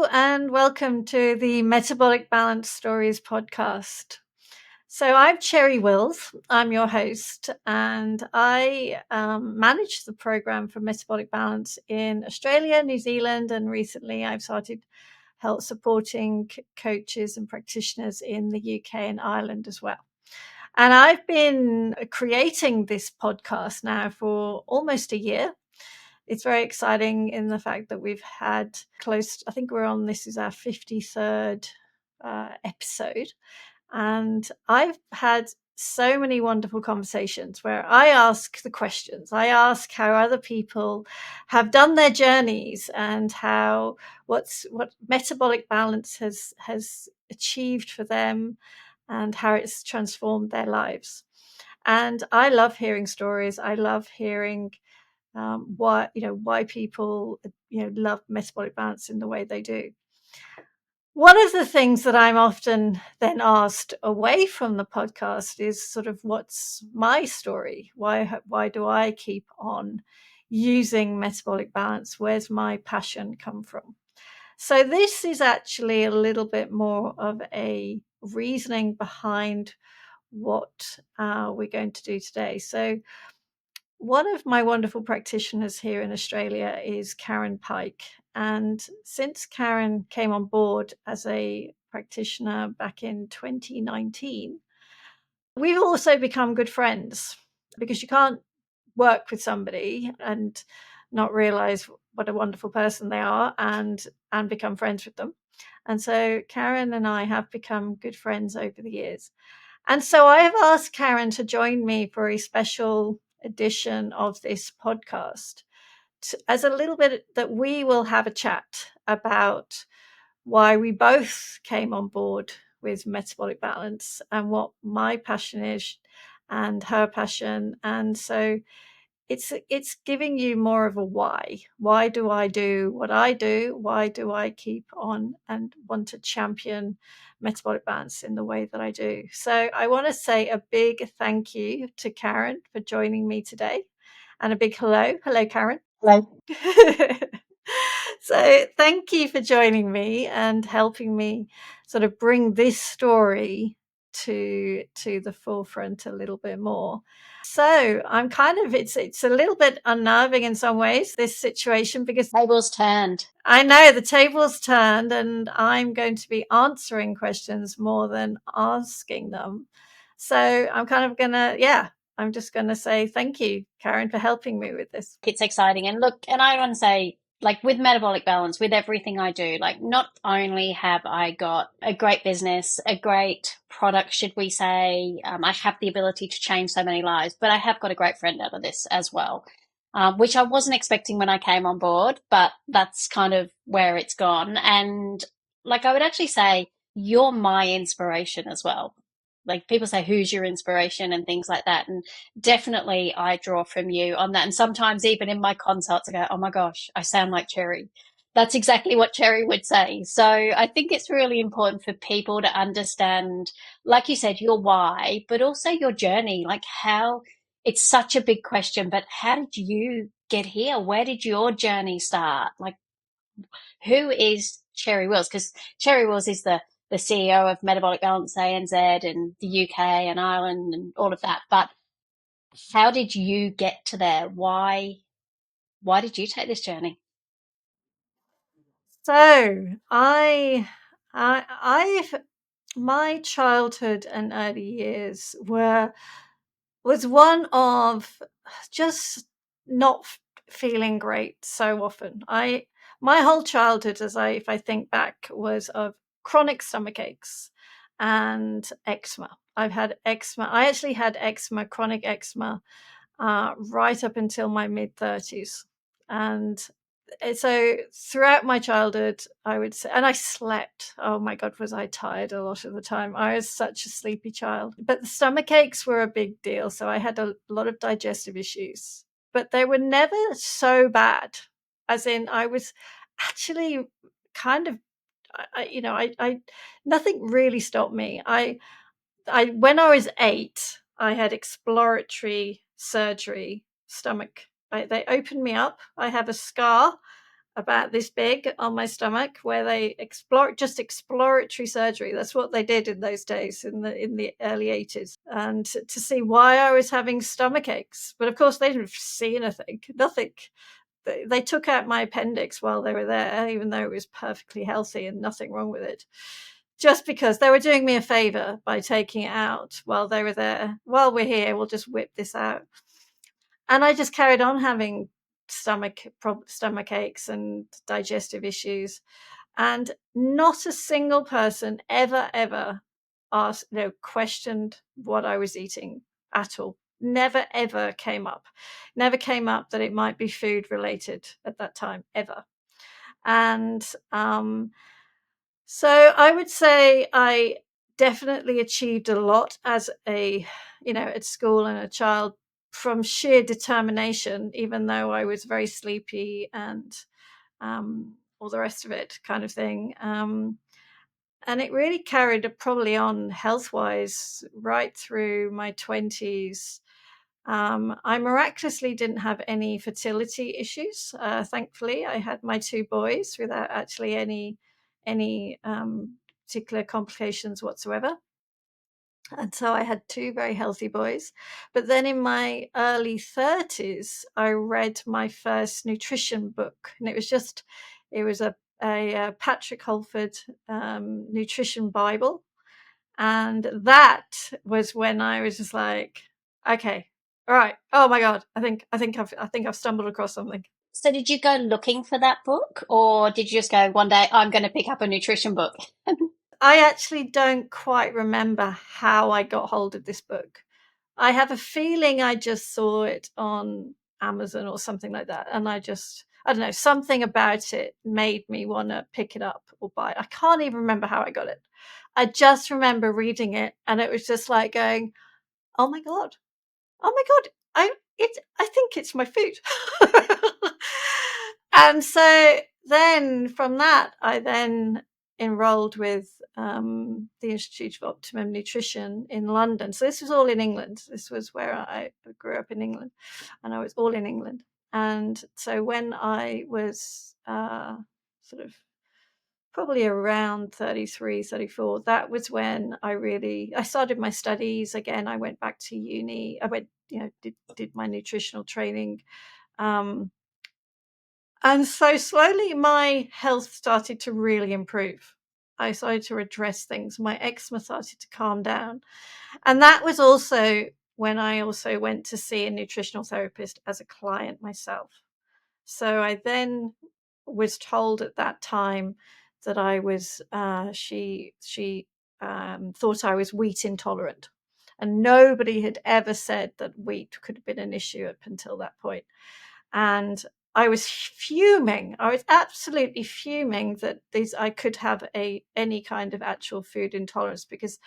Hello and welcome to the Metabolic Balance Stories podcast. So I'm Cherry Wills, I'm your host, and I manage the program for Metabolic Balance in Australia, New Zealand, and recently I've started help supporting coaches and practitioners in the UK and Ireland as well. And I've been creating this podcast now for almost a year. It's very exciting in the fact that we've had I think this is our 53rd episode. And I've had so many wonderful conversations where I ask the questions. I ask how other people have done their journeys and what metabolic balance has achieved for them and how it's transformed their lives. And I love hearing stories. I love hearing why people love metabolic balance in the way they do. One of the things that I'm often then asked away from the podcast is sort of, what's my story? Why do I keep on using metabolic balance? Where's my passion come from? So this is actually a little bit more of a reasoning behind what we're going to do today. So one of my wonderful practitioners here in Australia is Karen Pyke. And since Karen came on board as a practitioner back in 2019, we've also become good friends, because you can't work with somebody and not realize what a wonderful person they are and become friends with them. And so Karen and I have become good friends over the years. And so I have asked Karen to join me for a special edition of this podcast, as a little bit that we will have a chat about why we both came on board with metabolic balance and what my passion is and her passion. And so it's giving you more of a why. Why do I do what I do? Why do I keep on and want to champion metabolic balance in the way that I do? So I want to say a big thank you to Karen for joining me today, and a big hello. Hello, Karen. Hello. So thank you for joining me and helping me sort of bring this story to the forefront a little bit more. So I'm it's a little bit unnerving in some ways, this situation, because Tables turned. I know the tables turned and I'm going to be answering questions more than asking them. So I'm just going to say thank you, Karen, for helping me with this. It's exciting. And look, and I want to say, like, with metabolic balance, with everything I do, like, not only have I got a great business, a great product, should we say, I have the ability to change so many lives, but I have got a great friend out of this as well, which I wasn't expecting when I came on board, but that's kind of where it's gone. And like, I would actually say you're my inspiration as well. Like, people say, who's your inspiration and things like that. And definitely I draw from you on that. And sometimes even in my consults, I go, oh my gosh, I sound like Cherry. That's exactly what Cherry would say. So I think it's really important for people to understand, like you said, your why, but also your journey, like how it's such a big question, but how did you get here? Where did your journey start? Like, who is Cherry Wills? Because Cherry Wills is the CEO of Metabolic Balance ANZ and the UK and Ireland and all of that. But how did you get to there? Why did you take this journey? So I've my childhood and early years was one of just not feeling great so often. My whole childhood, if I think back, was of chronic stomach aches and eczema. I've had eczema. I actually had eczema, chronic eczema, right up until my mid-30s. And so throughout my childhood, I would say, and I slept. Oh my God, was I tired a lot of the time. I was such a sleepy child. But the stomach aches were a big deal. So I had a lot of digestive issues, but they were never so bad. As in, I was actually kind of, nothing really stopped me. When I was 8, I had exploratory surgery, stomach. They opened me up. I have a scar about this big on my stomach, where they just exploratory surgery. That's what they did in those days, in the early 80s, and to see why I was having stomach aches. But of course, they didn't see anything, nothing. They took out my appendix while they were there, even though it was perfectly healthy and nothing wrong with it, just because they were doing me a favor by taking it out while they were there. While we're here, we'll just whip this out. And I just carried on having stomach aches and digestive issues. And not a single person ever asked, questioned what I was eating at all. Never, ever came up. Never came up that it might be food related at that time, ever. And so I would say I definitely achieved a lot as at school and a child, from sheer determination, even though I was very sleepy and all the rest of it kind of thing. And it really carried probably on health-wise right through my 20s. I miraculously didn't have any fertility issues. Thankfully, I had my two boys without actually any particular complications whatsoever. And so I had two very healthy boys. But then in my early 30s, I read my first nutrition book. And it was a Patrick Holford nutrition Bible. And that was when I was just like, okay, all right. Oh my God. I think I've stumbled across something. So did you go looking for that book, or did you just go one day, I'm going to pick up a nutrition book? I actually don't quite remember how I got hold of this book. I have a feeling I just saw it on Amazon or something like that. And I don't know, something about it made me want to pick it up or buy it. I can't even remember how I got it. I just remember reading it, and it was just like going, oh my God, I think it's my food. And so then from that, I then enrolled with the Institute of Optimum Nutrition in London. So this was all in England. This was where I grew up in England, and I was all in England. And so when I was sort of probably around 33, 34, that was when I started my studies again. I went back to uni. I went, did my nutritional training. And so slowly my health started to really improve. I started to address things. My eczema started to calm down. And that was also when I also went to see a nutritional therapist as a client myself. So I then was told at that time that I was, she thought I was wheat intolerant. And nobody had ever said that wheat could have been an issue up until that point. And I was fuming. I was absolutely fuming that I could have any kind of actual food intolerance, because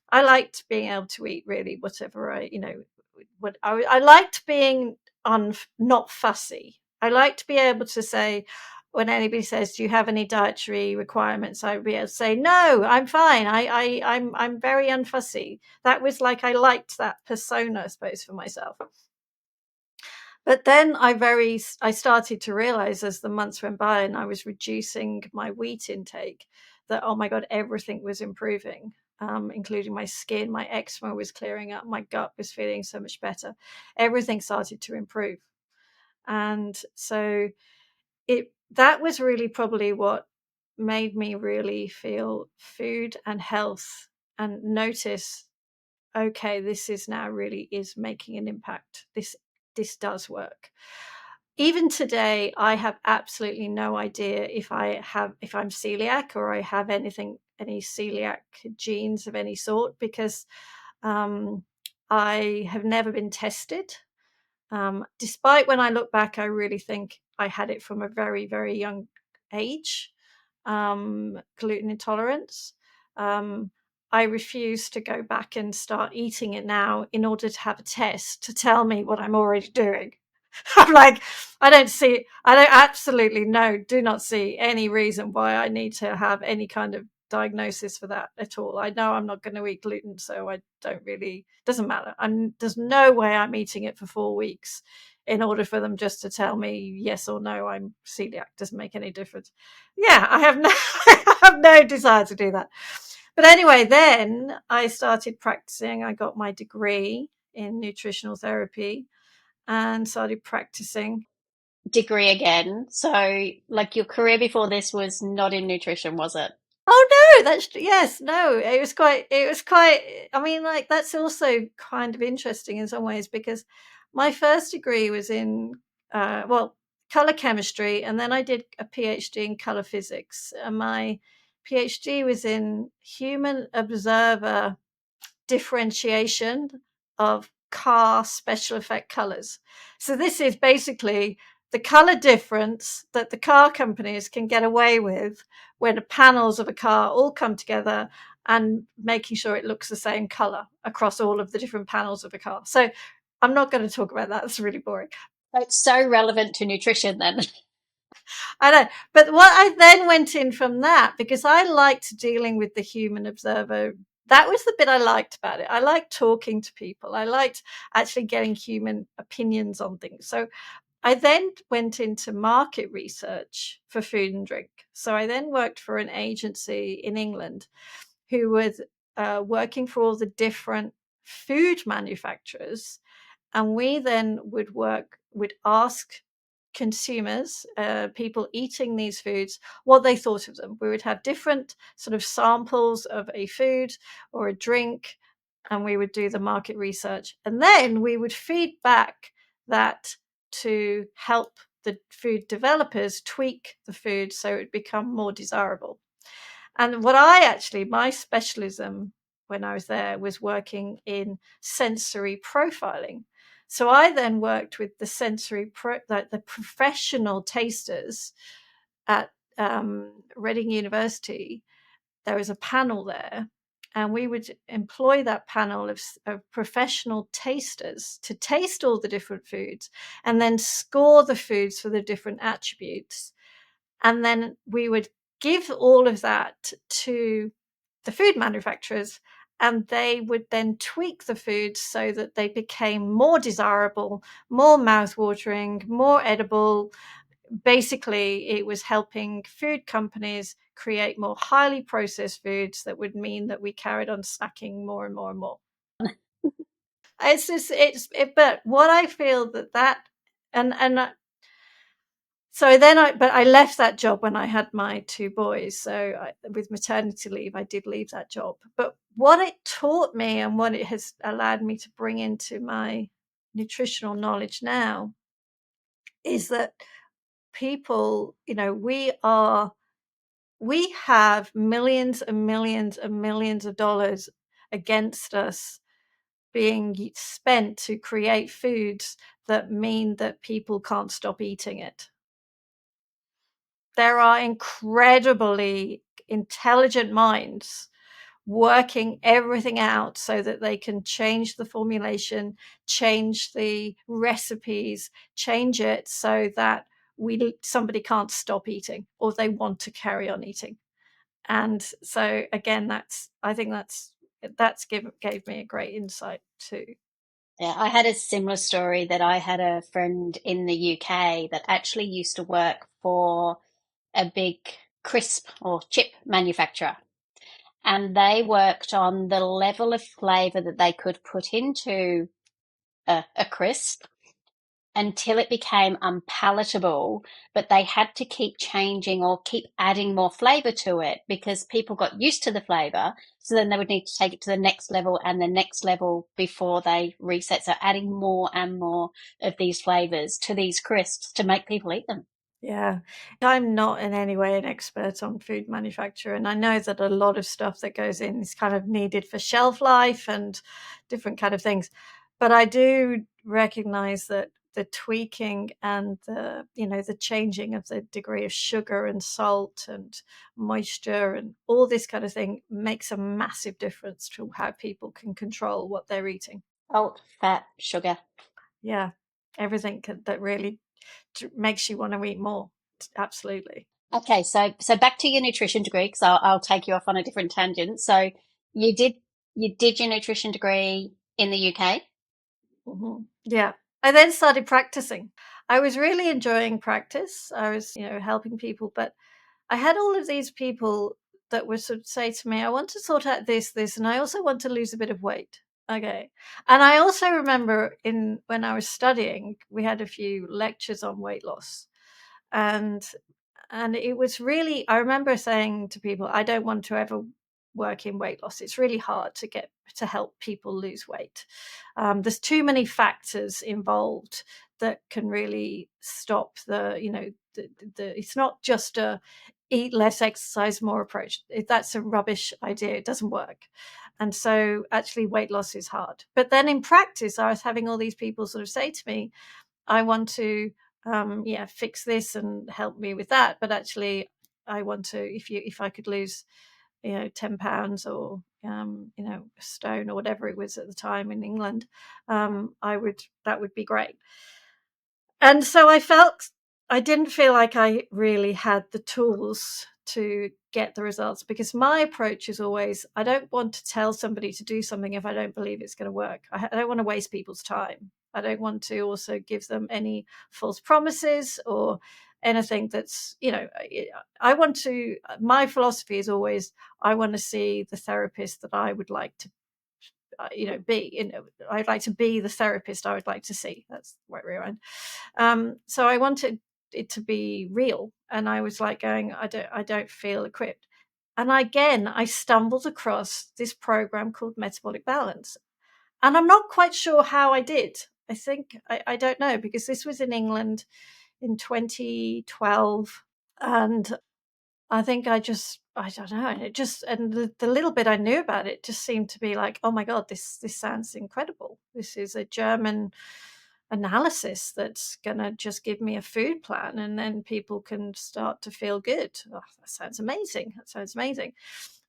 I liked being able to eat really whatever I liked being not fussy. I like to be able to say, when anybody says, "Do you have any dietary requirements?" I would be able to say, "No, I'm fine. I'm very unfussy." That was like, I liked that persona, I suppose, for myself. But then I started to realize as the months went by and I was reducing my wheat intake, that, oh my God, everything was improving, including my skin. My eczema was clearing up. My gut was feeling so much better. Everything started to improve. And so that was really probably what made me really feel food and health and notice, okay, this is now really is making an impact. This does work. Even today, I have absolutely no idea if I'm celiac or I have any celiac genes of any sort, because I have never been tested. Despite, when I look back, I really think I had it from a very, very young age, gluten intolerance. I refuse to go back and start eating it now in order to have a test to tell me what I'm already doing. I'm like, do not see any reason why I need to have any kind of diagnosis for that at all. I know I'm not going to eat gluten, so I don't really, doesn't matter. There's no way I'm eating it for 4 weeks in order for them just to tell me yes or no, I'm celiac. Doesn't make any difference. Yeah, I have no, I have no desire to do that. But anyway, then I started practicing. I got my degree in nutritional therapy and started practicing. Degree again. So, like, your career before this was not in nutrition, was it? Oh no, that's yes, no. It was quite I mean, like that's also kind of interesting in some ways because my first degree was in well, color chemistry, and then I did a PhD in color physics. And my PhD was in human observer differentiation of car special effect colors. So this is basically the color difference that the car companies can get away with when the panels of a car all come together and making sure it looks the same color across all of the different panels of a car. So I'm not going to talk about that. It's really boring. It's so relevant to nutrition then. I know. But what I then went in from that, because I liked dealing with the human observer, that was the bit I liked about it. I liked talking to people. I liked actually getting human opinions on things. So I then went into market research for food and drink. So I then worked for an agency in England who was working for all the different food manufacturers. And we then would ask consumers, people eating these foods, what they thought of them. We would have different sort of samples of a food or a drink, and we would do the market research. And then we would feed back that to help the food developers tweak the food so it would become more desirable. And my specialism when I was there was working in sensory profiling. So I then worked with the the professional tasters at Reading University. There was a panel there, and we would employ that panel of professional tasters to taste all the different foods and then score the foods for the different attributes. And then we would give all of that to the food manufacturers, and they would then tweak the foods so that they became more desirable, more mouthwatering, more edible. Basically, it was helping food companies create more highly processed foods that would mean that we carried on snacking more and more and more. It's just, but what I feel that, and so then I left that job when I had my two boys. So with maternity leave, I did leave that job. But what it taught me and what it has allowed me to bring into my nutritional knowledge now is that people, we have millions and millions and millions of dollars against us being spent to create foods that mean that people can't stop eating it. There are incredibly intelligent minds working everything out so that they can change the formulation, change the recipes, change it so that somebody can't stop eating or they want to carry on eating. And so again, I think gave me a great insight too. Yeah, I had a similar story that I had a friend in the UK that actually used to work for a big crisp or chip manufacturer. And they worked on the level of flavor that they could put into a crisp until it became unpalatable, but they had to keep changing or keep adding more flavor to it because people got used to the flavor. So then they would need to take it to the next level and the next level before they reset. So adding more and more of these flavors to these crisps to make people eat them. Yeah, I'm not in any way an expert on food manufacture, and I know that a lot of stuff that goes in is kind of needed for shelf life and different kind of things. But I do recognize that the tweaking and the changing of the degree of sugar and salt and moisture and all this kind of thing makes a massive difference to how people can control what they're eating. Salt, fat, sugar. Yeah, everything that really makes you want to eat more. Absolutely. Okay, so back to your nutrition degree because I'll take you off on a different tangent. So you did you did your nutrition degree in the UK? Mhm. Yeah. I then started practicing. I was really enjoying practice. I was, helping people, but I had all of these people that would sort of say to me, I want to sort out this, and I also want to lose a bit of weight. Okay. And I also remember when I was studying, we had a few lectures on weight loss. And it was really, I remember saying to people, I don't want to ever work in weight loss. It's really hard to help people lose weight. There's too many factors involved that can really stop it's not just a eat less, exercise more approach. That's a rubbish idea. It doesn't work. And so actually weight loss is hard. But then in practice, I was having all these people sort of say to me, I want to fix this and help me with that, but actually I want to, if I could lose 10 pounds or a stone or whatever it was at the time in England, that would be great. And so I didn't feel like I really had the tools to get the results, because my approach is always, I don't want to tell somebody to do something if I don't believe it's going to work. I don't want to waste people's time. I don't want to also give them any false promises or anything that's, my philosophy is always, I want to see the therapist that I would like to be. I'd like to be the therapist I would like to see. That's the right way around. So I wanted it to be real, and I was like going, I don't feel equipped. And again, I stumbled across this program called Metabolic Balance, and I'm not quite sure how I did. I think I don't know, because this was in England in 2012, and I think I don't know. And the little bit I knew about it just seemed to be like, oh my God, this sounds incredible. This is a German analysis that's going to just give me a food plan, and then people can start to feel good. Oh, that sounds amazing.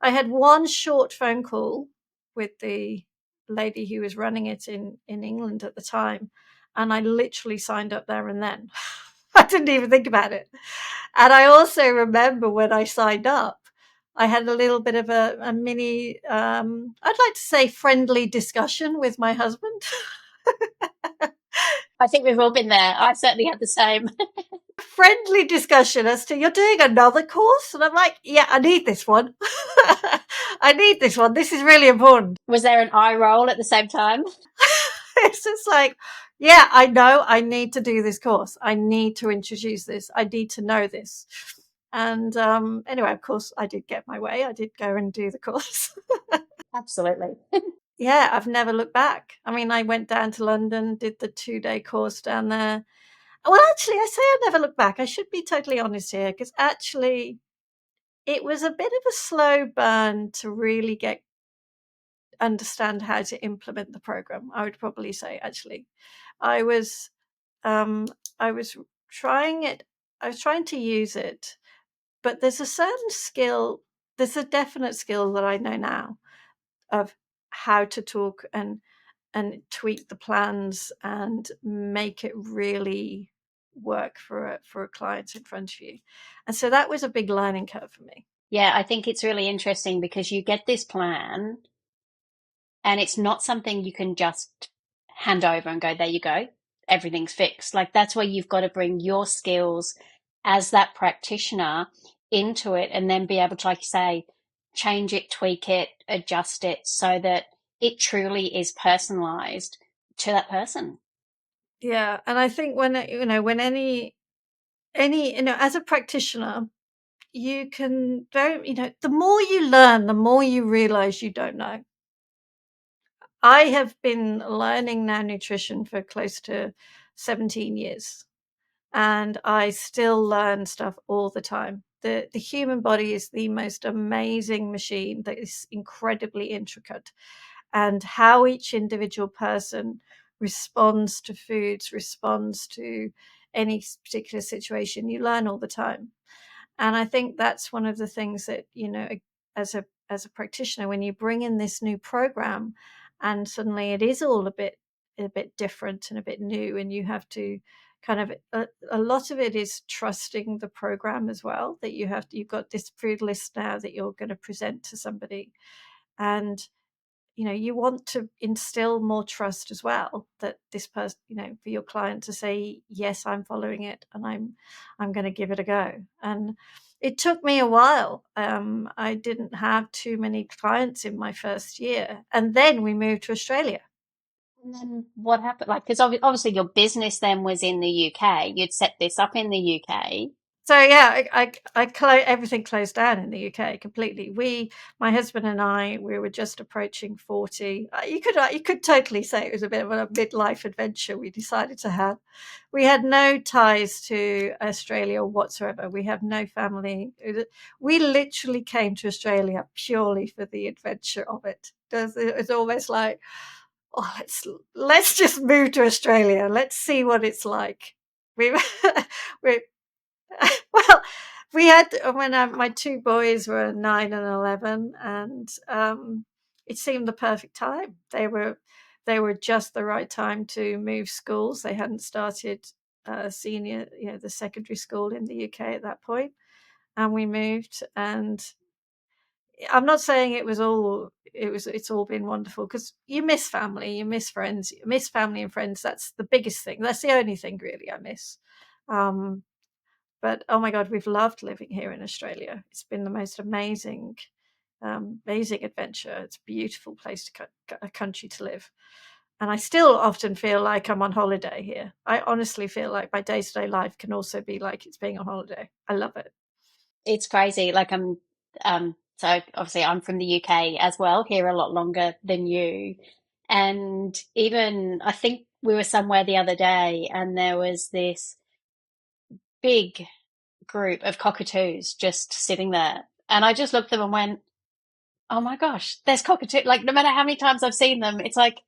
I had one short phone call with the lady who was running it in England at the time, and I literally signed up there and then. I didn't even think about it. And I also remember when I signed up, I had a little bit of a mini, I'd like to say friendly discussion with my husband. I think we've all been there. I certainly had the same. Friendly discussion as to, you're doing another course? And I'm like, yeah, I need this one. I need this one. This is really important. Was there an eye roll at the same time? It's just like, yeah, I know I need to do this course. I need to introduce this. I need to know this. And anyway, of course, I did get my way. I did go and do the course. Absolutely. Yeah, I've never looked back. I mean, I went down to London, did the 2-day course down there. Well, actually, I say I never look back. I should be totally honest here, because actually it was a bit of a slow burn to really understand how to implement the program. I would probably say, actually, I was um, I was trying it. I was trying to use it, but there's a certain skill. There's a definite skill that I know now of how to talk and tweak the plans and make it really work for a client in front of you. And so that was a big learning curve for me. Yeah, I think it's really interesting because you get this plan and it's not something you can just hand over and go, there you go, everything's fixed. Like that's where you've got to bring your skills as that practitioner into it and then be able to, like you say, change it, tweak it, adjust it so that it truly is personalized to that person. Yeah, and I think when any as a practitioner, you can the more you learn, the more you realize you don't know. I have been learning now nutrition for close to 17 years, and I still learn stuff all the time. The human body is the most amazing machine that is incredibly intricate, and how each individual person responds to foods, responds to any particular situation, you learn all the time. And I think that's one of the things that, as a practitioner, when you bring in this new program and suddenly it is all a bit different and a bit new, and you have to kind of a lot of it is trusting the program as well, that you've got this food list now that you're going to present to somebody. And you want to instill more trust as well, that this person, for your client to say, yes, I'm following it, and I'm going to give it a go. And it took me a while. I didn't have too many clients in my first year, and then we moved to Australia. And then what happened? Like, because obviously your business then was in the UK. You'd set this up in the UK. So yeah, everything closed down in the UK completely. My husband and I, we were just approaching 40. You could totally say it was a bit of a midlife adventure we decided to have. We had no ties to Australia whatsoever. We have no family. We literally came to Australia purely for the adventure of it. It's almost like, oh, let's just move to Australia. Let's see what it's like. We we well, we had when my two boys were 9 and 11, and it seemed the perfect time. They were just the right time to move schools. They hadn't started senior, the secondary school in the UK at that point, and we moved. And I'm not saying it's all been wonderful, because you miss family, you miss friends, you miss family and friends. That's the biggest thing. That's the only thing really I miss. Um, but oh my God, we've loved living here in Australia. It's been the most amazing adventure. It's a beautiful place a country to live. And I still often feel like I'm on holiday here. I honestly feel like my day-to-day life can also be like it's being on holiday. I love it. It's crazy. Like so obviously I'm from the UK as well, here a lot longer than you. And even I think we were somewhere the other day and there was this big group of cockatoos just sitting there. And I just looked at them and went, oh my gosh, there's cockatoos. Like no matter how many times I've seen them, it's like,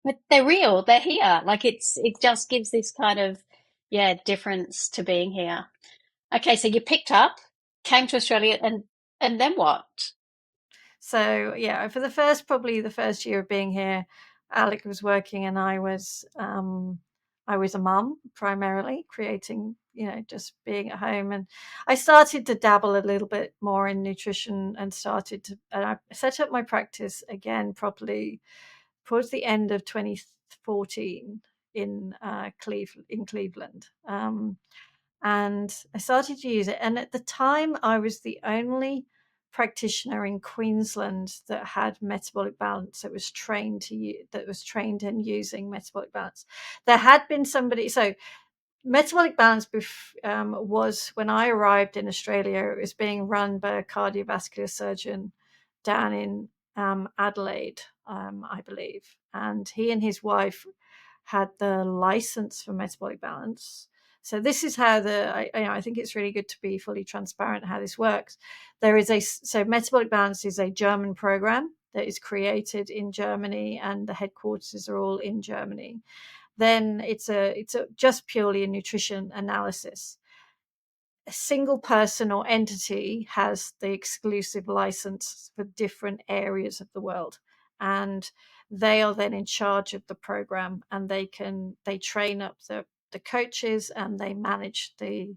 but they're real, they're here. Like it just gives this kind of, yeah, difference to being here. Okay, so you picked up, came to Australia, and then what? So yeah, for probably the first year of being here, Alec was working, and I was a mum primarily, creating, just being at home. And I started to dabble a little bit more in nutrition, and I set up my practice again properly towards the end of 2014 in Cleveland. And I started to use it. And at the time, I was the only practitioner in Queensland that had metabolic balance, that was trained in using metabolic balance. There had been somebody. So metabolic balance was, when I arrived in Australia, it was being run by a cardiovascular surgeon down in Adelaide, I believe, and he and his wife had the license for metabolic balance. So this is how I think it's really good to be fully transparent how this works. So metabolic balance is a German program that is created in Germany, and the headquarters are all in Germany. Then it's just purely a nutrition analysis. A single person or entity has the exclusive license for different areas of the world, and they are then in charge of the program, and they train up the coaches, and they manage the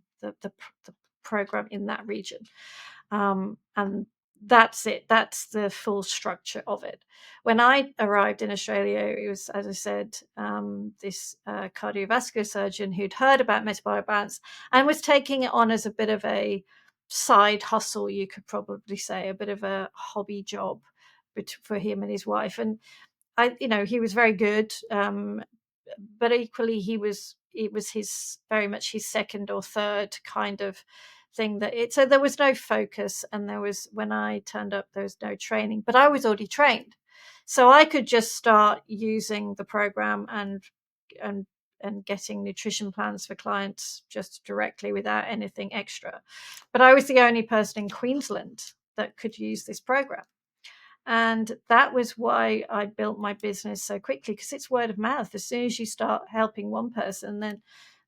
program in that region. And that's it. That's the full structure of it. When I arrived in Australia, it was, as I said, this cardiovascular surgeon who'd heard about metabolic balance and was taking it on as a bit of a side hustle, you could probably say, a bit of a hobby job for him and his wife. And he was very good, but equally it was very much his second or third kind of thing. So there was no focus, and when I turned up, there was no training, but I was already trained, so I could just start using the program and getting nutrition plans for clients just directly without anything extra. But I was the only person in Queensland that could use this program. And that was why I built my business so quickly, because it's word of mouth. As soon as you start helping one person, then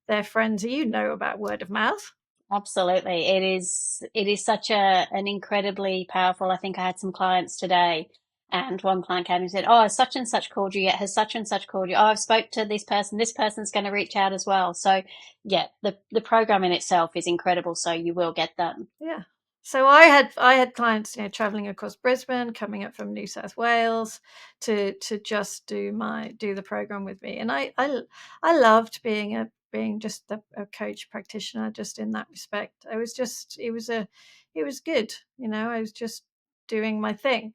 their friends, about word of mouth. Absolutely. It is such an incredibly powerful. I think I had some clients today and one client came and said, oh, has such and such called you yet? Has such and such called you? Oh, I've spoke to this person. This person's going to reach out as well. So yeah, the program in itself is incredible. So you will get them. Yeah. So I had clients, traveling across Brisbane, coming up from New South Wales to just do the program with me, and I loved being just a coach practitioner, just in that respect. It was good, I was just doing my thing.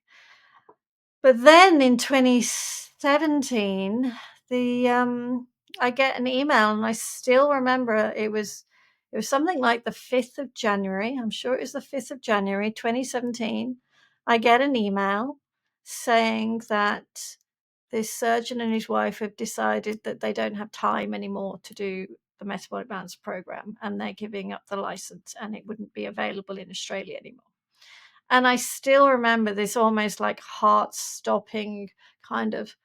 But then in 2017, I get an email, and I still remember it was something like the 5th of January. I'm sure it was the 5th of January, 2017. I get an email saying that this surgeon and his wife have decided that they don't have time anymore to do the Metabolic Balance program, and they're giving up the license, and it wouldn't be available in Australia anymore. And I still remember this almost like heart stopping kind of,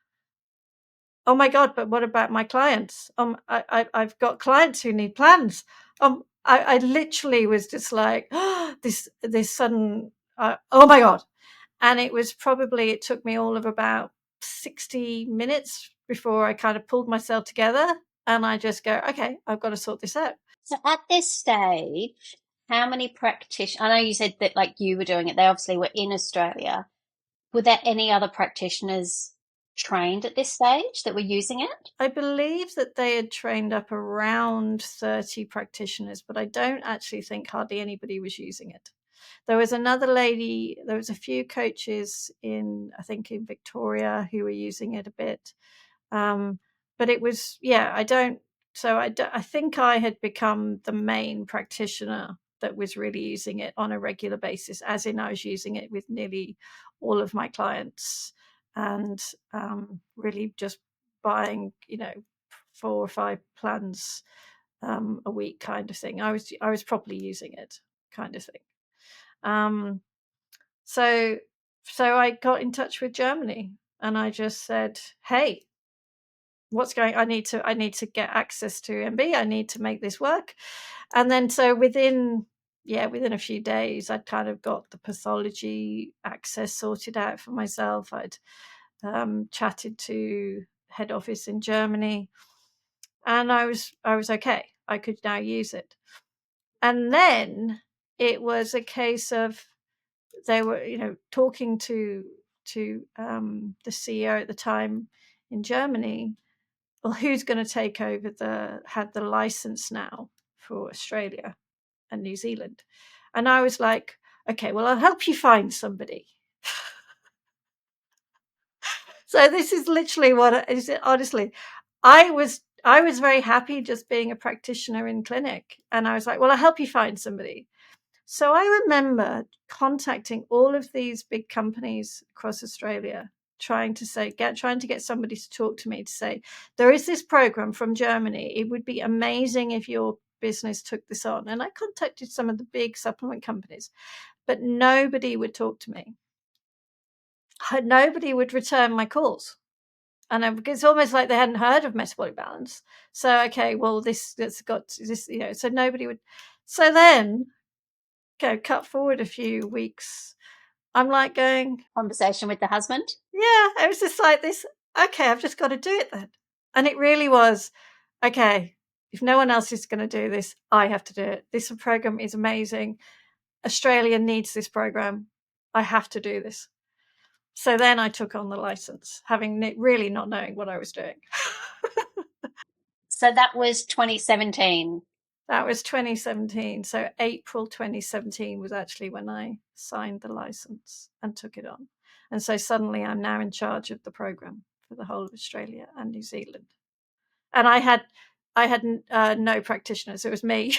oh my God, but what about my clients? I've got clients who need plans. I literally was just like, this sudden, oh my God. And it took me all of about 60 minutes before I kind of pulled myself together. And I just go, okay, I've got to sort this out. So at this stage, how many practitioners? I know you said that like you were doing it. They obviously were in Australia. Were there any other practitioners trained at this stage that were using it? I believe that they had trained up around 30 practitioners, but I don't actually think hardly anybody was using it. There was another lady, there was a few coaches I think in Victoria, who were using it a bit. But it was, yeah, I think I had become the main practitioner that was really using it on a regular basis, as in I was using it with nearly all of my clients, and really just buying, 4 or 5 plans a week kind of thing. I was properly using it kind of thing. Um, so I got in touch with Germany, and I just said, hey, what's going, I need to get access to MB. I need to make this work. And then so within a few days, I'd kind of got the pathology access sorted out for myself. I'd chatted to head office in Germany, and I was okay. I could now use it. And then it was a case of, they were, talking to the CEO at the time in Germany. Well, who's going to take over have the license now for Australia and New Zealand? And I was like, okay, well, I'll help you find somebody. So this is literally what is it. Honestly, I was very happy just being a practitioner in clinic, and I was like, well, I'll help you find somebody. So I remember contacting all of these big companies across Australia, trying to get somebody to talk to me, to say, there is this program from Germany. It would be amazing if your business took this on. And I contacted some of the big supplement companies, but nobody would talk to me. Nobody would return my calls. And it's almost like they hadn't heard of Metabolic Balance. So, okay, well, that's got this, so nobody would. So then, cut forward a few weeks, I'm like going, Conversation with the husband? yeah, I was just like this, okay, I've just got to do it then. And it really was, okay, if no one else is going to do this, I have to do it. This program is amazing. Australia needs this program. I have to do this. So then I took on the license, having really not knowing what I was doing. So that was 2017. That was 2017. So April 2017 was actually when I signed the license and took it on. And so suddenly I'm now in charge of the program for the whole of Australia and New Zealand. And I had no practitioners. It was me.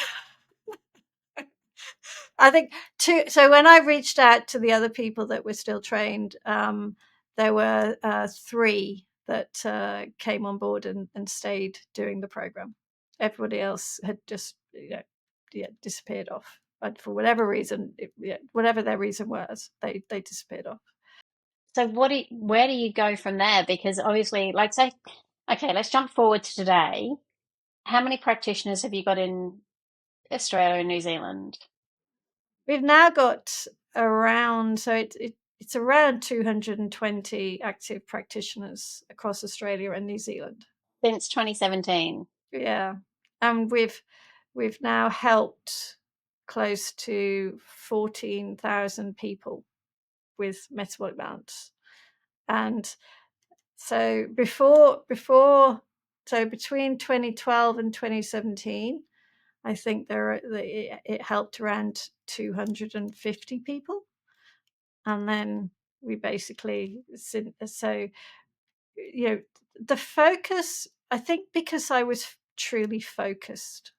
I think so when I reached out to the other people that were still trained, there were 3 that came on board and stayed doing the program. Everybody else had just disappeared off. But for whatever reason, whatever their reason was, they disappeared off. So where do you go from there? Because obviously, like say, okay, let's jump forward to today. How many practitioners have you got in Australia and New Zealand? We've now got around, so it's around 220 active practitioners across Australia and New Zealand. Since 2017. Yeah, and we've now helped. close to 14,000 people with metabolic balance. And so between 2012 and 2017, I think it helped around 250 people. And then we basically, so, the focus, I think, because I was truly focused,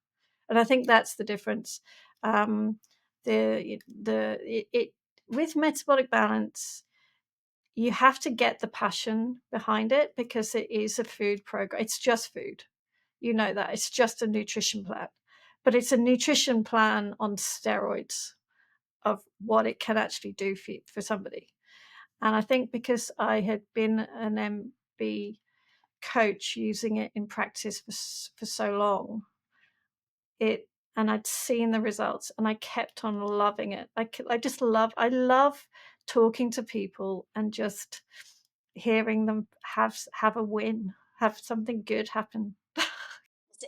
and I think that's the difference. With metabolic balance, you have to get the passion behind it, because it is a food program. It's just food. You know that. It's just a nutrition plan. But it's a nutrition plan on steroids of what it can actually do for somebody. And I think because I had been an MB coach using it in practice for so long, and I'd seen the results, and I kept on loving it. I love talking to people and just hearing them have a win, have something good happen.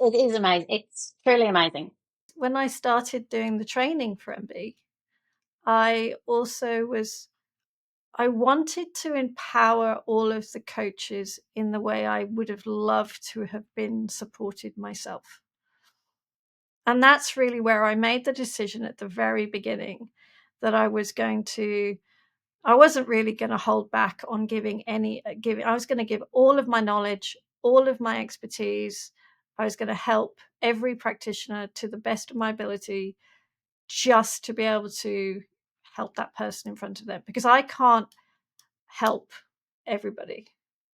It is amazing. It's truly amazing. When I started doing the training for MB, I wanted to empower all of the coaches in the way I would have loved to have been supported myself. And that's really where I made the decision at the very beginning that I wasn't really going to hold back on I was going to give all of my knowledge, all of my expertise. I was going to help every practitioner to the best of my ability, just to be able to help that person in front of them, because I can't help everybody.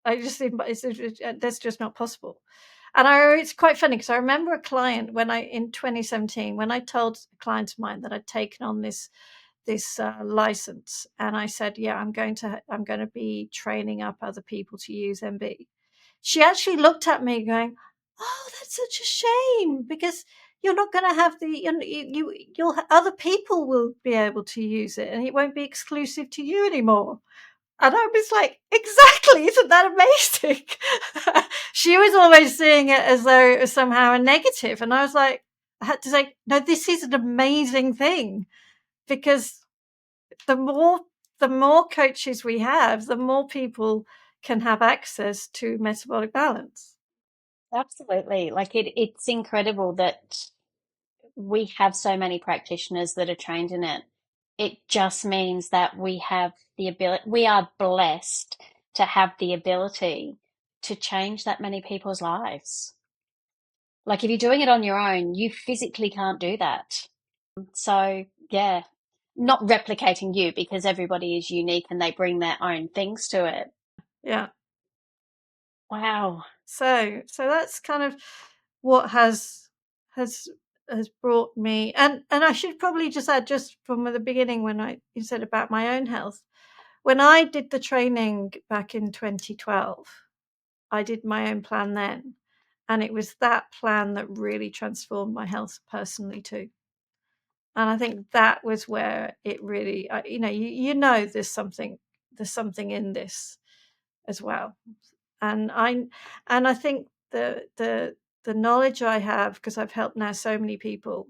That's just not possible. And it's quite funny, because I remember a client in 2017, when I told a client of mine that I'd taken on this license, and I said, yeah, I'm going to be training up other people to use MB. She actually looked at me going, oh, that's such a shame, because you're not going to have you'll other people will be able to use it, and it won't be exclusive to you anymore. And I was like, exactly, isn't that amazing? She was always seeing it as though it was somehow a negative. And I was like, I had to say, no, this is an amazing thing, because the more coaches we have, the more people can have access to metabolic balance. Absolutely. Like it's incredible that we have so many practitioners that are trained in it. It just means that we have the ability, we are blessed to have the ability to change that many people's lives. Like if you're doing it on your own, you physically can't do that. So, yeah, not replicating you, because everybody is unique and they bring their own things to it. Yeah. Wow. So that's kind of what has brought me, and I should probably just add, just from the beginning, when you said about my own health, when I did the training back in 2012, I did my own plan then, and it was that plan that really transformed my health personally too. And I think that was where it really, there's something in this as well. And I think the knowledge I have, because I've helped now so many people,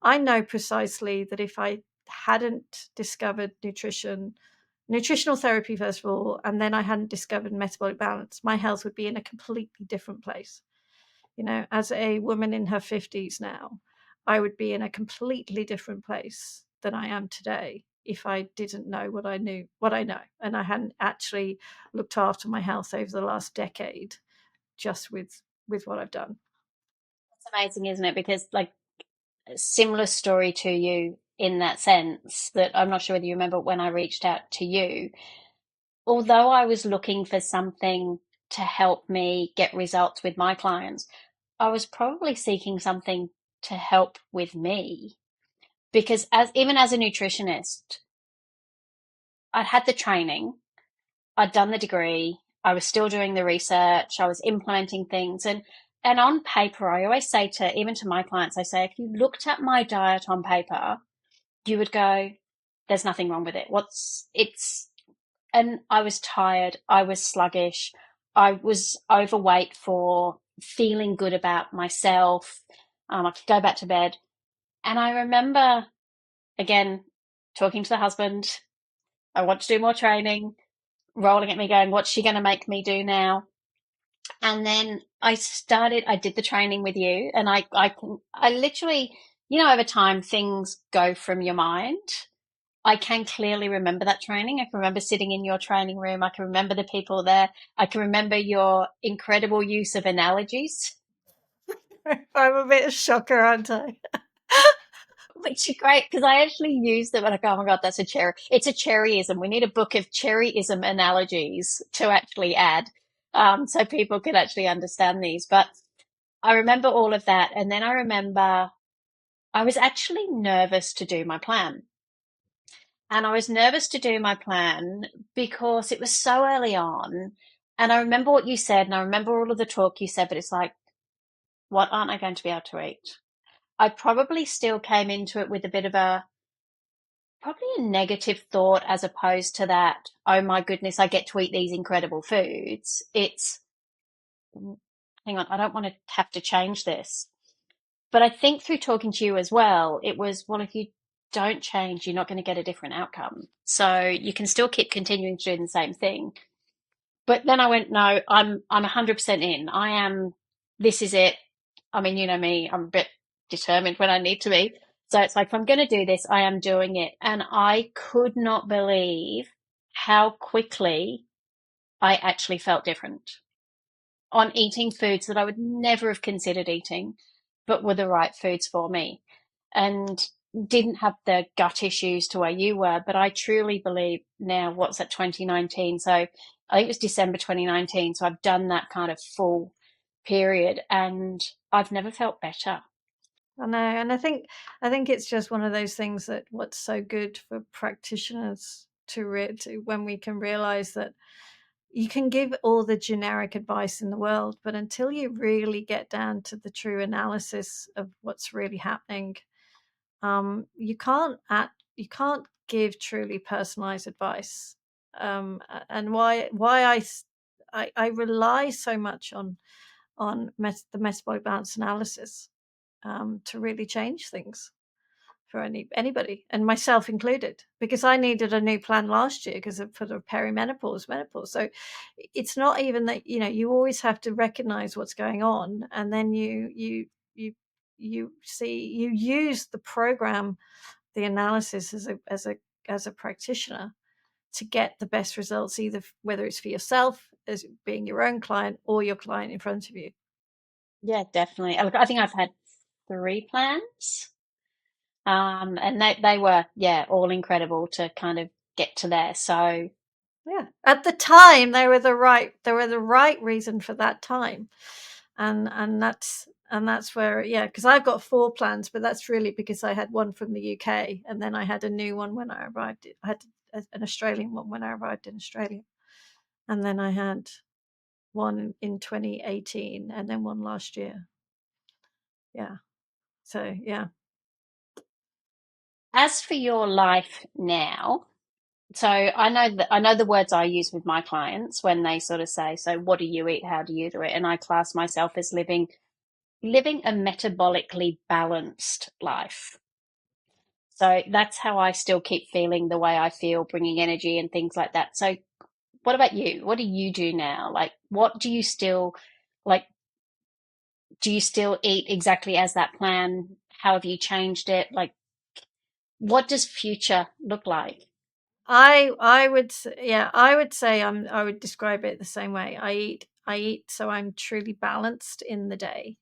I know precisely that if I hadn't discovered nutritional therapy first of all, and then I hadn't discovered metabolic balance, my health would be in a completely different place. As a woman in her 50s now, I would be in a completely different place than I am today if I didn't know what I know, and I hadn't actually looked after my health over the last decade, just with what I've done. It's amazing, isn't it? Because, like, a similar story to you in that sense, that I'm not sure whether you remember when I reached out to you. Although I was looking for something to help me get results with my clients, I was probably seeking something to help with me. Because even as a nutritionist, I'd had the training, I'd done the degree, I was still doing the research, I was implementing things, and on paper, I always say even to my clients, I say, if you looked at my diet on paper, you would go, there's nothing wrong with it. And I was tired, I was sluggish, I was overweight for feeling good about myself. I could go back to bed. And I remember, again, talking to the husband, I want to do more training, rolling at me going, what's she going to make me do now? And then I did the training with you, and I literally, over time things go from your mind. I can clearly remember that training. I can remember sitting in your training room. I can remember the people there. I can remember your incredible use of analogies, I'm a bit of a shocker, aren't I? which are great because I actually use them and I go, oh my God, that's a cherry. It's a cherryism. We need a book of cherryism analogies to actually add, so people can actually understand these. But I remember all of that. And then I remember I was actually nervous to do my plan. And I was nervous to do my plan because it was so early on. And I remember what you said, and I remember all of the talk you said, but it's like, what aren't I going to be able to eat? I probably still came into it with a bit of probably a negative thought as opposed to that, oh my goodness, I get to eat these incredible foods. It's, hang on, I don't want to have to change this. But I think through talking to you as well, it was, well, if you don't change, you're not going to get a different outcome. So you can still keep continuing to do the same thing. But then I went, no, I'm 100% in. This is it. I mean, you know me, I'm a bit determined when I need to be. So it's like, if I'm going to do this, I am doing it. And I could not believe how quickly I actually felt different on eating foods that I would never have considered eating, but were the right foods for me. And didn't have the gut issues to where you were, but I truly believe now, what's that, 2019? So I think it was December 2019. So I've done that kind of full period and I've never felt better. I know, and I think it's just one of those things that what's so good for practitioners to when we can realize that you can give all the generic advice in the world, but until you really get down to the true analysis of what's really happening, you can't give truly personalized advice. And why I rely so much on the metabolic balance analysis to really change things for anybody, and myself included, because I needed a new plan last year because of for the menopause. So it's not even that, you always have to recognize what's going on, and then you use the program, the analysis as a practitioner to get the best results, either whether it's for yourself as being your own client or your client in front of you. Yeah, definitely. I think I've had 3 plans. And they were, yeah, all incredible to kind of get to there. So Yeah, at the time they were the right reason for that time, and that's where, yeah, because I've got 4 plans, but that's really because I had one from the UK, and then I had a new one when I arrived. I had an Australian one when I arrived in Australia, and then I had one in 2018, and then one last year. Yeah, so yeah. as for your life now, so I know the words I use with my clients when they sort of say, so what do you eat? How do you do it? And I class myself as living a metabolically balanced life. So that's how I still keep feeling the way I feel, bringing energy and things like that. So what about you? What do you do now? Like, what do you still like? Do you still eat exactly as that plan? How have you changed it? Like, what does future look like? I would say I would describe it the same way. I eat so I'm truly balanced in the day.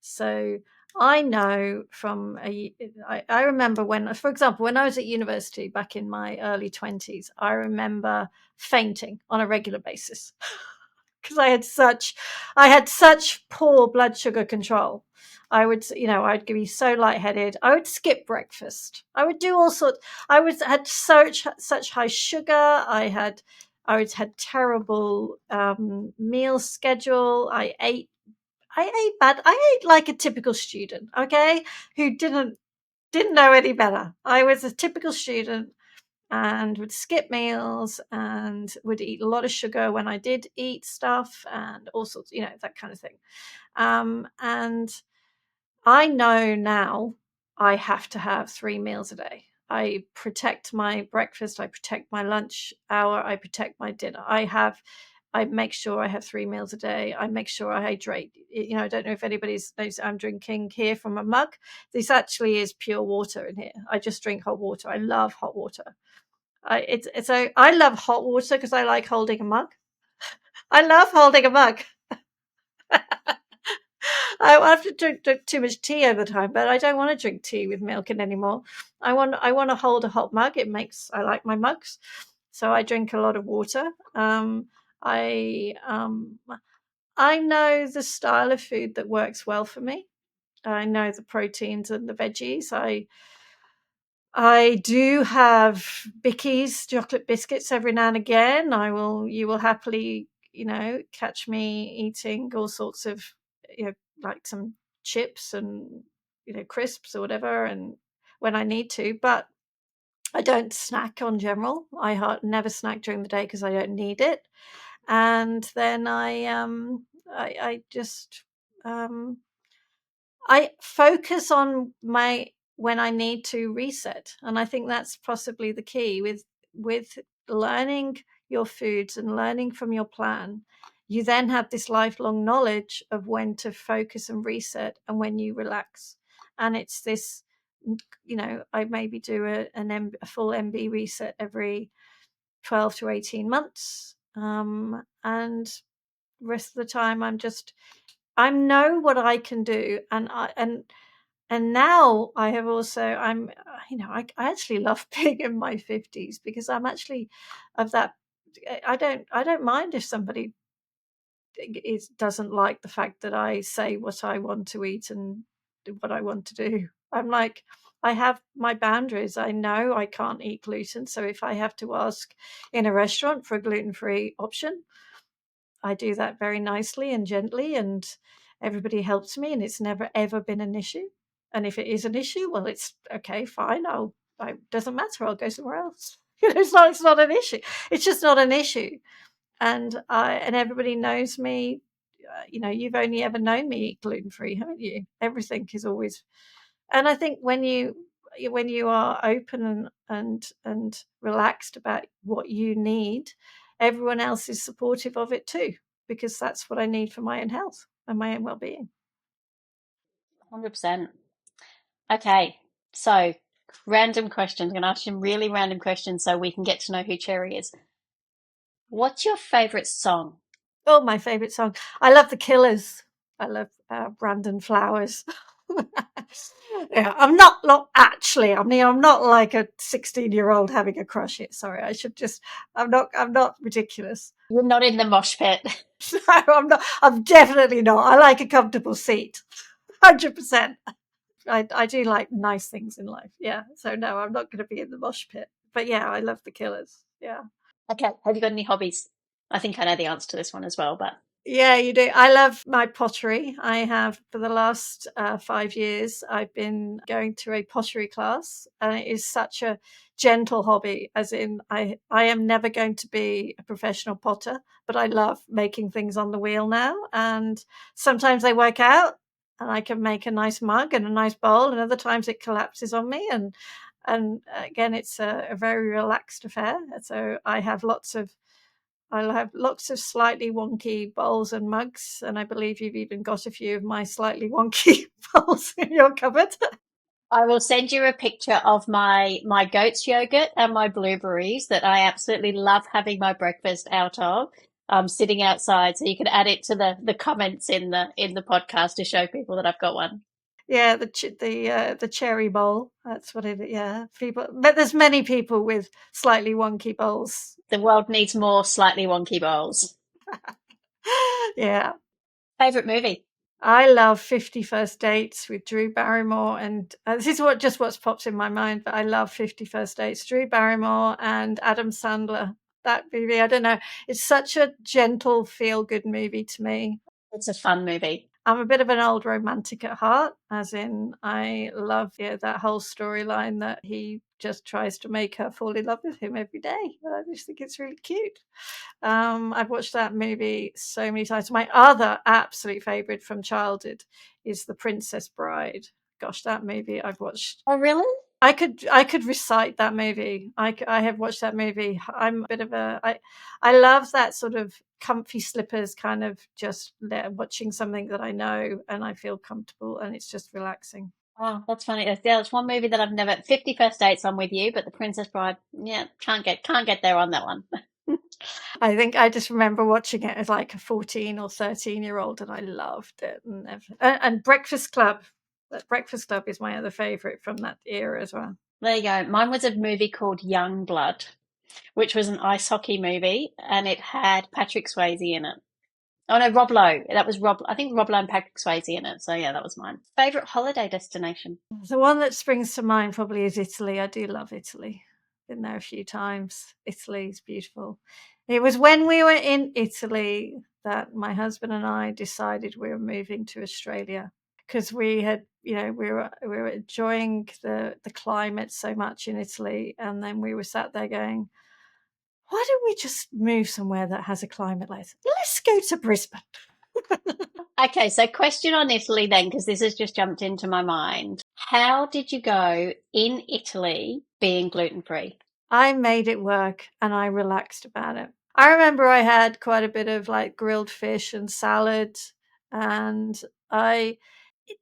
So I know I remember when, for example, when I was at university back in my early 20s, I remember fainting on a regular basis because I had such poor blood sugar control. I'd be so lightheaded. I would skip breakfast. I would do all sorts. Had such high sugar. I had terrible meal schedule. I ate bad. I ate like a typical student, okay, who didn't know any better. I was a typical student and would skip meals and would eat a lot of sugar when I did eat stuff and all sorts, that kind of thing. And I know now I have to have 3 meals a day. I protect my breakfast, I protect my lunch hour, I protect my dinner. I make sure I have 3 meals a day. I make sure I hydrate. I don't know if anybody knows I'm drinking here from a mug. This actually is pure water in here. I just drink hot water. I love hot water. I love hot water because I like holding a mug. I love holding a mug. I have to drink too much tea over time, but I don't want to drink tea with milk in anymore. I want to hold a hot mug. I like my mugs, so I drink a lot of water. I I know the style of food that works well for me. I know the proteins and the veggies. I do have Bickies chocolate biscuits every now and again. You will happily, catch me eating all sorts of, like some chips and, crisps or whatever, and when I need to, but I don't snack on general. I never snack during the day because I don't need it. And then I just, I focus on my when I need to reset, and I think that's possibly the key with learning your foods and learning from your plan. You then have this lifelong knowledge of when to focus and reset and when you relax. And it's this, I maybe do a full MB reset every 12 to 18 months. And rest of the time I know what I can do, and now I have also I actually love being in my 50s because I'm actually of that. I don't mind if somebody doesn't like the fact that I say what I want to eat and do what I want to do. I'm like, I have my boundaries. I know I can't eat gluten, so if I have to ask in a restaurant for a gluten-free option, I do that very nicely and gently, and everybody helps me, and it's never ever been an issue. And if it is an issue, well, it's okay, fine. It doesn't matter. I'll go somewhere else. It's not an issue. It's just not an issue. And everybody knows me. You've only ever known me eat gluten free, haven't you? Everything is always, and I think when you are open and relaxed about what you need, everyone else is supportive of it too, because that's what I need for my own health and my own well-being. 100%. Okay, so random questions. I'm going to ask you some really random questions so we can get to know who Cherry is. What's your favorite song? Oh, my favorite song. I love The Killers. I love Brandon Flowers. Yeah, actually. I mean, I'm not like a 16-year-old having a crush yet. Sorry, I should just. I'm not ridiculous. You're not in the mosh pit. No, I'm not. I'm definitely not. I like a comfortable seat. 100%. I do like nice things in life. Yeah. So no, I'm not going to be in the mosh pit. But yeah, I love The Killers. Yeah. Okay, have you got any hobbies? I think I know the answer to this one as well, but Yeah, you do. I love my pottery. I have for the last 5 years. I've been going to a pottery class, and it is such a gentle hobby. As in, I am never going to be a professional potter, but I love making things on the wheel now. And sometimes they work out, and I can make a nice mug and a nice bowl, and other times it collapses on me. And again, it's a very relaxed affair. So I'll have lots of slightly wonky bowls and mugs, and I believe you've even got a few of my slightly wonky bowls in your cupboard. I will send you a picture of my goat's yogurt and my blueberries that I absolutely love having my breakfast out of. Sitting outside, so you can add it to the comments in the podcast to show people that I've got one. Yeah, the cherry bowl. That's what it. Yeah, people. But there's many people with slightly wonky bowls. The world needs more slightly wonky bowls. Yeah. Favorite movie? I love 50 First Dates with Drew Barrymore, and this is what's popped in my mind. But I love 50 First Dates, Drew Barrymore and Adam Sandler. That movie, I don't know. It's such a gentle, feel-good movie to me. It's a fun movie. I'm a bit of an old romantic at heart, as in I love that whole storyline that he just tries to make her fall in love with him every day. I just think it's really cute. I've watched that movie so many times. My other absolute favorite from childhood is The Princess Bride. gosh, that movie I've watched. Oh, really? I could recite that movie. I have watched that movie. I'm a bit of I love that sort of comfy slippers kind of just watching something that I know and I feel comfortable and it's just relaxing. Oh, that's funny. That's one movie that I've never. 50 First Dates, I'm with you, but The Princess Bride, yeah, can't get there on that one. I think I just remember watching it as like a 14 or 13-year-old and I loved it. And Breakfast Club. Breakfast Club is my other favorite from that era as well. There you go. Mine was a movie called Young Blood, which was an ice hockey movie, and it had Patrick Swayze in it. Oh no, Rob Lowe. That was Rob. I think Rob Lowe and Patrick Swayze in it. So yeah, that was mine. Favorite holiday destination. The one that springs to mind probably is Italy. I do love Italy. Been there a few times. Italy is beautiful. It was when we were in Italy that my husband and I decided we were moving to Australia because we had, we were enjoying the climate so much in Italy, and then we were sat there going, why don't we just move somewhere that has a climate like this? Let's go to Brisbane. Okay, so question on Italy then, because this has just jumped into my mind. How did you go in Italy being gluten free? I made it work and I relaxed about it. I remember I had quite a bit of like grilled fish and salad, and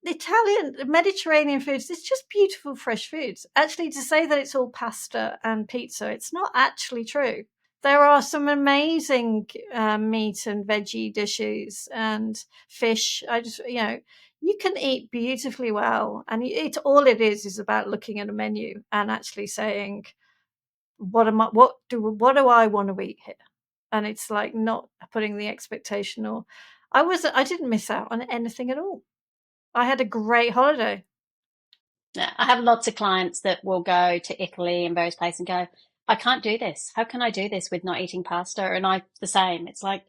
Italian, Mediterranean foods, it's just beautiful fresh foods. Actually, to say that it's all pasta and pizza, it's not actually true. There are some amazing meat and veggie dishes and fish. You can eat beautifully well. And it's all it is about looking at a menu and actually saying, what do I want to eat here? And it's like not putting the expectation, or I didn't miss out on anything at all. I had a great holiday. Yeah, I have lots of clients that will go to Italy and various places and go, I can't do this. How can I do this with not eating pasta? And I, the same. It's like,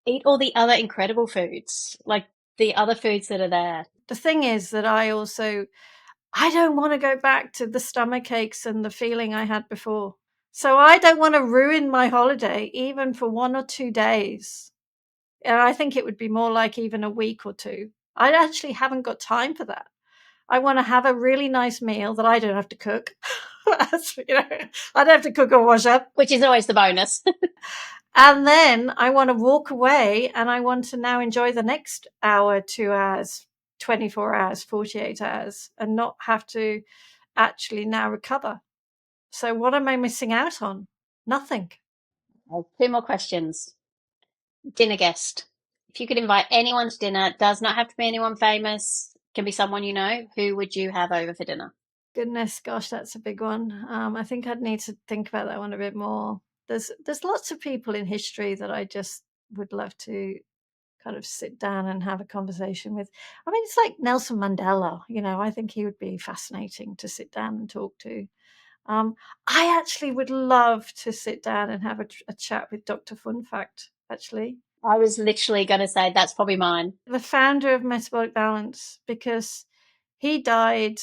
eat all the other incredible foods, like the other foods that are there. The thing is that I don't want to go back to the stomach aches and the feeling I had before. So I don't want to ruin my holiday even for 1 or 2 days. And I think it would be more like even a week or two. I actually haven't got time for that. I want to have a really nice meal that I don't have to cook. I don't have to cook or wash up. Which is always the bonus. And then I want to walk away and I want to now enjoy the next hour, 2 hours, 24 hours, 48 hours, and not have to actually now recover. So what am I missing out on? Nothing. Two more questions. Dinner guest. If you could invite anyone to dinner, it does not have to be anyone famous, can be someone you know, who would you have over for dinner? Goodness, gosh, that's a big one. I think I'd need to think about that one a bit more. There's lots of people in history that I just would love to kind of sit down and have a conversation with. I mean, it's like Nelson Mandela, I think he would be fascinating to sit down and talk to. I actually would love to sit down and have a chat with Dr. Fun Fact, actually. I was literally going to say that's probably mine. The founder of Metabolic Balance, because he died.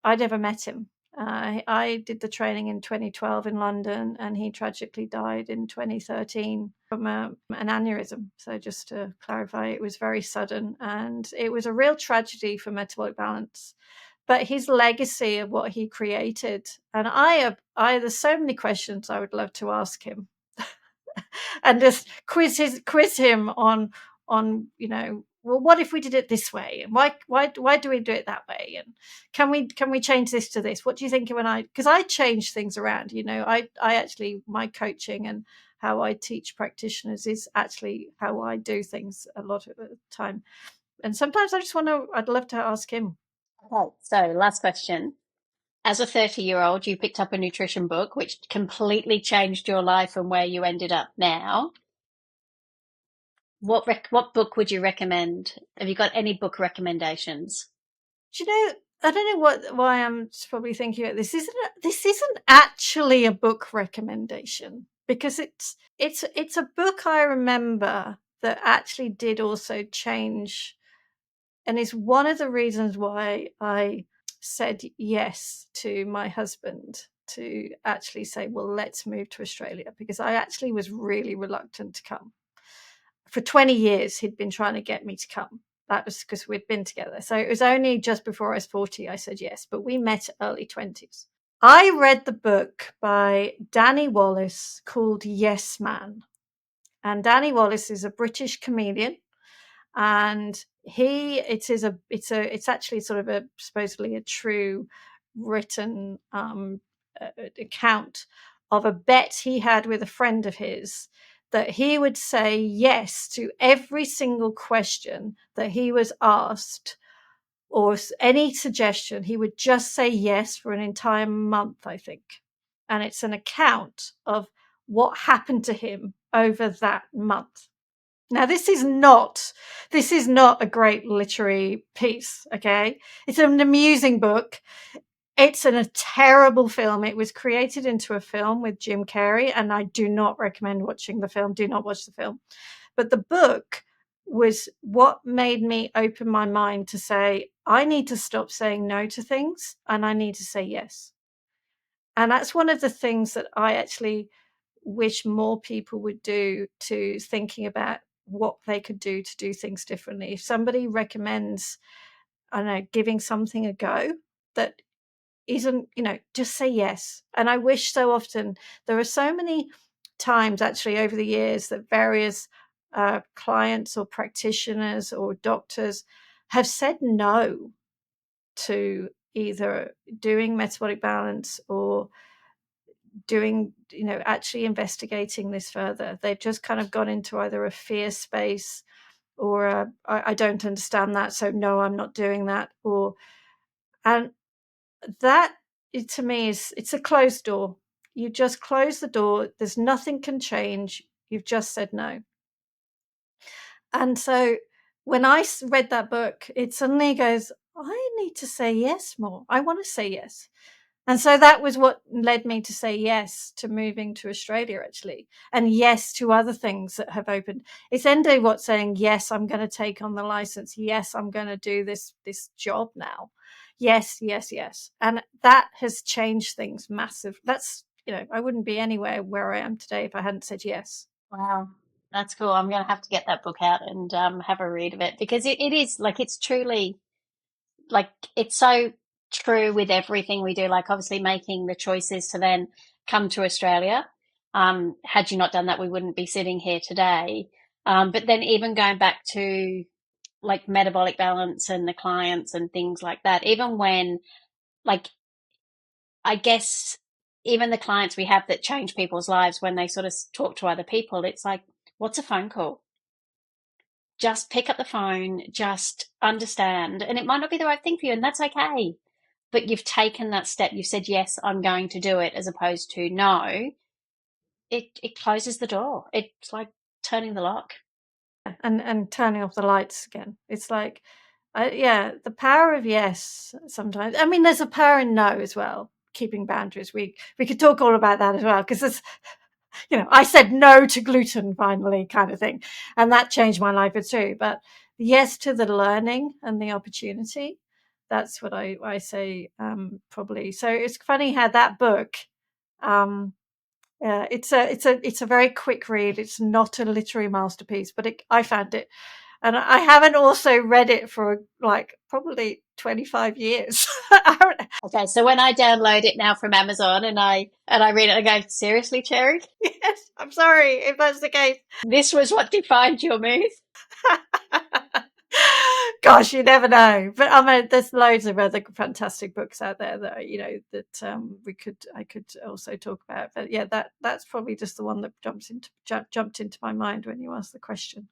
I never met him. I did the training in 2012 in London, and he tragically died in 2013 from an aneurysm. So just to clarify, it was very sudden, and it was a real tragedy for Metabolic Balance. But his legacy of what he created, and there's so many questions I would love to ask him. And just quiz him on well, what if we did it this way, and why do we do it that way, and can we change this to this? What do you think? Because I change things around, I actually, my coaching and how I teach practitioners is actually how I do things a lot of the time, and sometimes I'd love to ask him. Okay, so last question. As a 30-year-old, you picked up a nutrition book, which completely changed your life and where you ended up now. What book would you recommend? Have you got any book recommendations? Do you know, I don't know why I'm probably thinking about this. This isn't actually a book recommendation, because it's a book I remember that actually did also change, and is one of the reasons why I said yes to my husband to actually say, well, let's move to Australia, because I actually was really reluctant to come. For 20 years, he'd been trying to get me to come. That was because we'd been together. So it was only just before I was 40 I said yes, but we met early 20s. I read the book by Danny Wallace called Yes Man. And Danny Wallace is a British comedian, and it's actually sort of a supposedly a true written account of a bet he had with a friend of his, that he would say yes to every single question that he was asked, or any suggestion. He would just say yes for an entire month, I think. And it's an account of what happened to him over that month. Now, this is not a great literary piece, okay? It's an amusing book. It's a terrible film. It was created into a film with Jim Carrey, and I do not recommend watching the film. Do not watch the film. But the book was what made me open my mind to say, I need to stop saying no to things, and I need to say yes. And that's one of the things that I actually wish more people would do, to thinking about what they could do to do things differently. If somebody recommends, I don't know, giving something a go that isn't, just say yes. And I wish so often, there are so many times actually over the years that various clients or practitioners or doctors have said no to either doing metabolic balance or doing, actually investigating this further. They've just kind of gone into either a fear space or I don't understand that, so no, I'm not doing that. And that, to me, it's a closed door. You just close the door. There's nothing can change. You've just said no. And so when I read that book, it suddenly goes, I need to say yes more. I want to say yes. And so that was what led me to say yes to moving to Australia, actually, and yes to other things that have opened. It's ended what saying, yes, I'm going to take on the license. Yes, I'm going to do this job now. Yes, yes, yes. And that has changed things massive. That's, I wouldn't be anywhere where I am today if I hadn't said yes. Wow, that's cool. I'm going to have to get that book out and have a read of it, because it is like, it's truly like, it's so true with everything we do. Like, obviously making the choices to then come to Australia. Had you not done that, we wouldn't be sitting here today. But then even going back to like metabolic balance and the clients and things like that, even when, like, I guess even the clients we have that change people's lives, when they sort of talk to other people, it's like, what's a phone call? Just pick up the phone, just understand. And it might not be the right thing for you, and that's okay. But you've taken that step. You've said, yes, I'm going to do it, as opposed to no. It closes the door. It's like turning the lock. And turning off the lights again. It's like, the power of yes sometimes. I mean, there's a power in no as well. Keeping boundaries. We could talk all about that as well, because there's, I said no to gluten finally, kind of thing, and that changed my life too. But yes to the learning and the opportunity. That's what I say, probably. So it's funny how that book. It's a very quick read. It's not a literary masterpiece, but I found it, and I haven't also read it for like probably 25 years. Okay, so when I download it now from Amazon and I read it, I go, seriously, Cherry? Yes, I'm sorry if that's the case. This was what defined your move? Gosh, you never know. But I mean, there's loads of other fantastic books out there that I could also talk about. But yeah, that's probably just the one that jumped into my mind when you asked the question.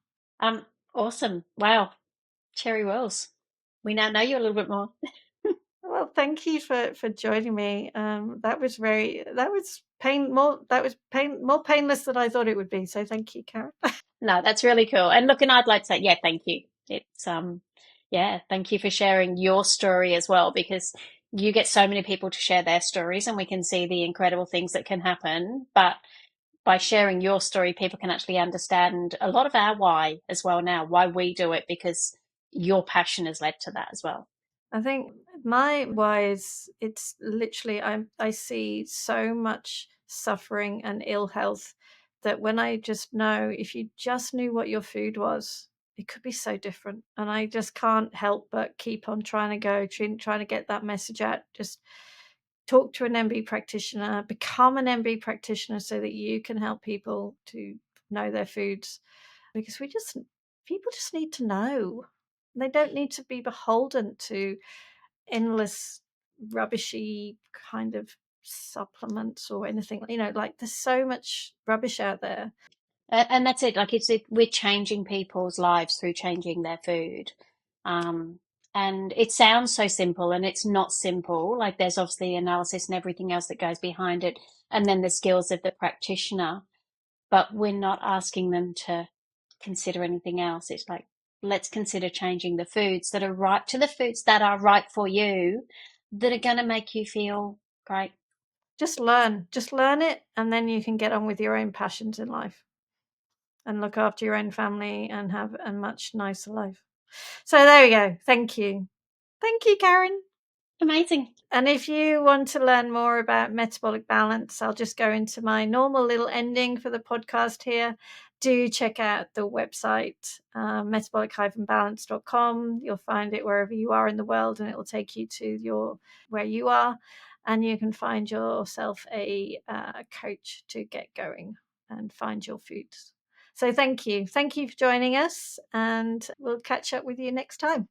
Awesome. Wow. Cherry Wells. We now know you a little bit more. Well, thank you for joining me. That was more painless than I thought it would be. So thank you, Karen. No, that's really cool. And look, and I'd like to say, yeah, thank you. It's yeah, thank you for sharing your story as well, because you get so many people to share their stories and we can see the incredible things that can happen. But by sharing your story, people can actually understand a lot of our why as well now, why we do it, because your passion has led to that as well. I think my why is, it's literally, I see so much suffering and ill health that when I just know, if you just knew what your food was, it could be so different. And I just can't help but keep on trying to get that message out. Just talk to an MB practitioner, become an MB practitioner so that you can help people to know their foods, because people just need to know. They don't need to be beholden to endless rubbishy kind of supplements or anything. Like there's so much rubbish out there. And that's it. Like we're changing people's lives through changing their food. And it sounds so simple, and it's not simple. Like there's obviously analysis and everything else that goes behind it, and then the skills of the practitioner. But we're not asking them to consider anything else. It's like, let's consider changing the foods that are right to the foods that are right for you, that are going to make you feel great. Just learn it, and then you can get on with your own passions in life and look after your own family and have a much nicer life. So there we go. Thank you, Karen. Amazing. And if you want to learn more about metabolic balance, I'll just go into my normal little ending for the podcast here. Do check out the website, metabolic-balance.com. You'll find it wherever you are in the world, and it will take you to where you are, and you can find yourself a coach to get going and find your foods. So thank you for joining us, and we'll catch up with you next time.